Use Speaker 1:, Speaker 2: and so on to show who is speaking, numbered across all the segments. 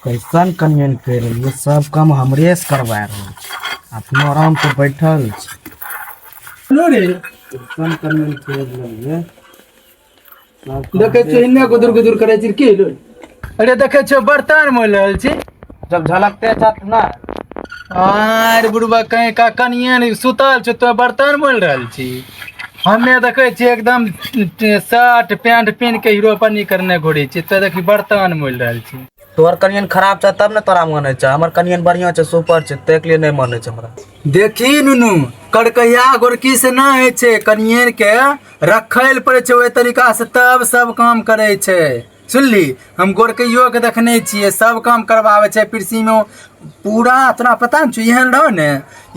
Speaker 1: कैसन कन्वेंट कर रही है, सब काम हमरे से करवा रहे अपनो आराम से बैठल छै।
Speaker 2: लो रे
Speaker 1: कैसन कन्वेंट कर रही है,
Speaker 2: देखे छो इन्ने गुदुर गुदुर करे छी की लो। अरे देखे छो बर्तन मोल रहल छी
Speaker 1: जब झलकते छत ना
Speaker 2: आर बुढ़बा कहीं का कनियन सुतल छ तो बर्तन मोल रहल छी। हमे देखे छी एकदम शर्ट पैंट पहन के हीरो पन्नी करने घोड़ी छी तो देखी बर्तन मोल रहल छी।
Speaker 1: तोहर कनियन खराब छ तब न तोरा माने छ, हमर कनियन बढ़िया छ सुपर छ ते के लिए नहीं माने छ हमरा।
Speaker 2: देखी नुनू कड़कैया गोरकी से ना है छे, कनियन के रखैल पड़े छे ओइ तरीका से तब सब काम करे छे। सुनली हम गोरकैयो के देखने छिए सब काम करवावे छे कृषि में पूरा। तोरा पता न छो एहन रहो ने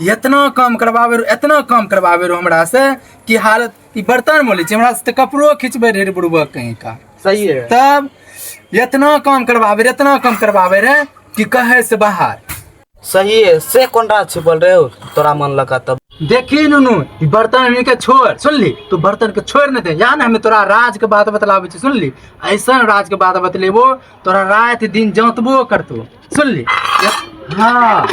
Speaker 2: इतना काम करवावे इतना काम करवावे रो हमरा से कि हालत ई बर्तन मोले छे हमरा से कपड़ो खिंचबे रे बुढ़बा कहीं का।
Speaker 1: सही है
Speaker 2: तब इतना काम करवावे रे कि कहे से बाहर।
Speaker 1: सही है से कौन रात से बोल रहे हो तोरा मन लगा तब।
Speaker 2: देखी नुनू ई बर्तन के छोड़, सुनली तू बर्तन के छोड़ न दे यार हमें तोरा राज के बात बतलावे छी। सुनली ऐसा राज के बात बतलेबो तोरा रात दिन जांतबो करतो। सुनली हाँ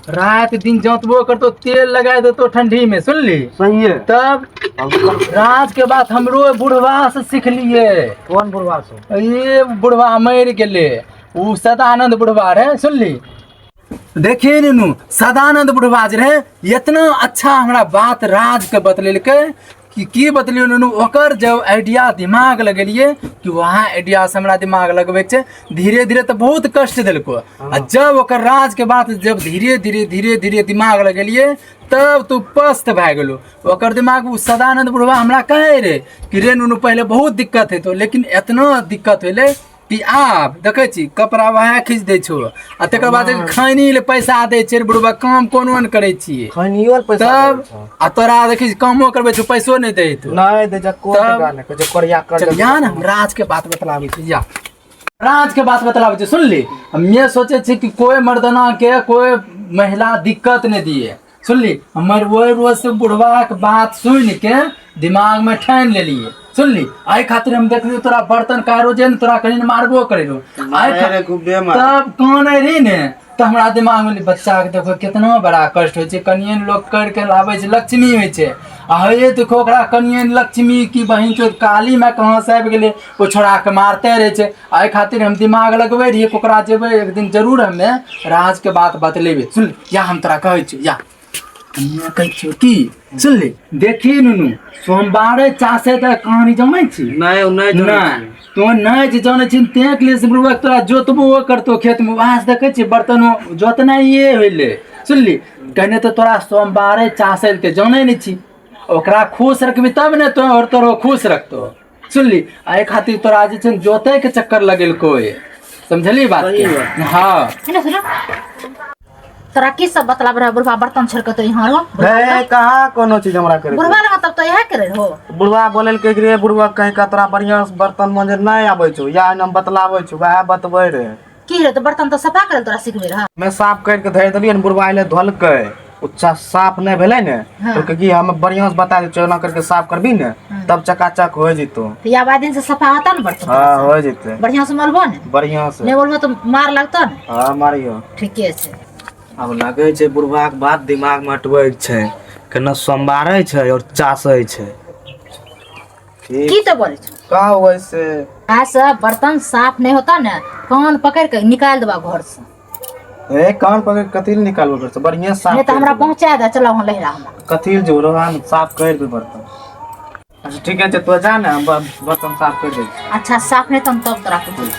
Speaker 2: रात दिन जांतबो करतो, तेल लगा देतो ठंडी में। सुनली
Speaker 1: सही है
Speaker 2: तब राज के बात हमरो बुढ़वा से सीख लिए।
Speaker 1: कौन बुढ़वा से?
Speaker 2: ये बुढ़वा मर गेले उ सदानंद बुढ़वा रहे। सुनली देखिए नुनू सदानंद बुढ़वा जे रहे इतना अच्छा हमरा बात राज के बतलेलके कि की बतलियो नुनू ओकर जब आइडिया दिमाग लगेलिए कि वहाँ आइडिया से हमरा दिमाग लगबे के धीरे धीरे तो बहुत कष्ट दिलको। आ जब ओकर राज के बात जब धीरे धीरे दिमाग लगेलिए तब तू पस्त भए गेलो। ओकर दिमाग उ सदानंद बुढ़वा हमरा कहे रे कि रे नुनू पहले बहुत दिक्कत हेतो लेकिन इतना दिक्कत होले कि आब देखे छी कपड़ा वहाँ खींच दे छो आ तकर बाद खैनी ले पैसा दे छे बुढ़वा काम कोनो न करे छिए
Speaker 1: खनियो पैसा
Speaker 2: तब आ तोरा देखी कामो करबे छो पैसो नहीं दे तो
Speaker 1: नहीं दे जा कोई गाने को जो करिया कर
Speaker 2: चल या ना राज के बात बतलावे छी। या राज के बात बतलावे छी। सुन ली हम ये सोचे छी कि कोई मर्दना के कोई महिला दिक्कत नहीं दिए। सुन ली हमर वो रोज से बुढ़वा के बात सुन के दिमाग में ठान ले लिए। सुन ली आई खातिर हम देख लियो तोरा बर्तन का रोजे न तोरा कहीं मारबो करेलो तब कौन रे ने तो हमरा दिमाग में बच्चा के देखो कितना बड़ा कष्ट हो छे। कनियन लोग कर के लावे छे लक्ष्मी होय छे आ हे देखो ओकरा कनियन लक्ष्मी की बहिन के काली में कहां से आबि गेले ओ छोड़ा के मारते रहे छे। आई खातिर हम दिमाग लगबे रहिए ओकरा जेबे एक दिन जरूर हमें राज के बात बतलेबे। सुन या हम तोरा कहै छी या कह की सुन ले देखी नुनू सोमवार चासे त कहानी जमै छी नहीं तो नहीं जाने छी ते के लिए बुढ़वा तोरा जोतबो करतो खेत में वहां से देखे छी बर्तन जोतना ये होले। सुन ली कहने तो तोरा सोमवार चासे के जाने नहीं छी ओकरा खुश रखबी तब ने तो और तोरो खुश रखतो। सुन ली आई खातिर तोरा जे छै जोते के चक्कर लगेलको समझली बात के। हां
Speaker 3: तोरा की सब बतला रहा बुढ़वा बर्तन छड़के तो यहाँ रो
Speaker 1: ए कहां कोनो चीज हमरा करे
Speaker 3: बुढ़वा लगा तब तो यह करे हो।
Speaker 1: बुढ़वा बोलल के रे बुढ़वा कहीं का तोरा बढ़िया बर्तन मंजे नहीं आवे छो या हम बतलावे छो वह बतबै रे
Speaker 3: की रे तो बर्तन तो सफा करे तोरा सिखबे रहा।
Speaker 1: मैं साफ कर के धर देलिए न बुढ़वा आइले धोलकै उच्चा साफ नहीं भेले ने तो कि हम बढ़िया से बता दे चोना करके साफ करबी ने तब चकाचक हो जइतो।
Speaker 3: तो या बाद दिन से सफा होता न बर्तन।
Speaker 1: हां हो जइते
Speaker 3: बढ़िया से मलबो ने
Speaker 1: बढ़िया से
Speaker 3: नहीं बोलबो तो मार लगतो न।
Speaker 1: हां मारियो
Speaker 3: ठीके छै।
Speaker 1: अब लगे छे बुढ़वा के बात दिमाग में अटबै छे केना सोमवार छे और चासे छे
Speaker 3: की तो बोले छ
Speaker 1: का वैसे
Speaker 3: ऐसा बर्तन साफ नहीं होता ना कान पकड़ के निकाल देबा घर से।
Speaker 1: ए कान पकड़ कथि निकालबो घर से बढ़िया साफ
Speaker 3: नहीं तो हमरा पहुंचा दे चलो हम लहरा हम
Speaker 1: कथि जो रोहान साफ कर दे बर्तन। अच्छा ठीक है तो जा ना हम बर्तन साफ कर दे।
Speaker 3: अच्छा साफ नहीं तो हम तब तोरा के बोल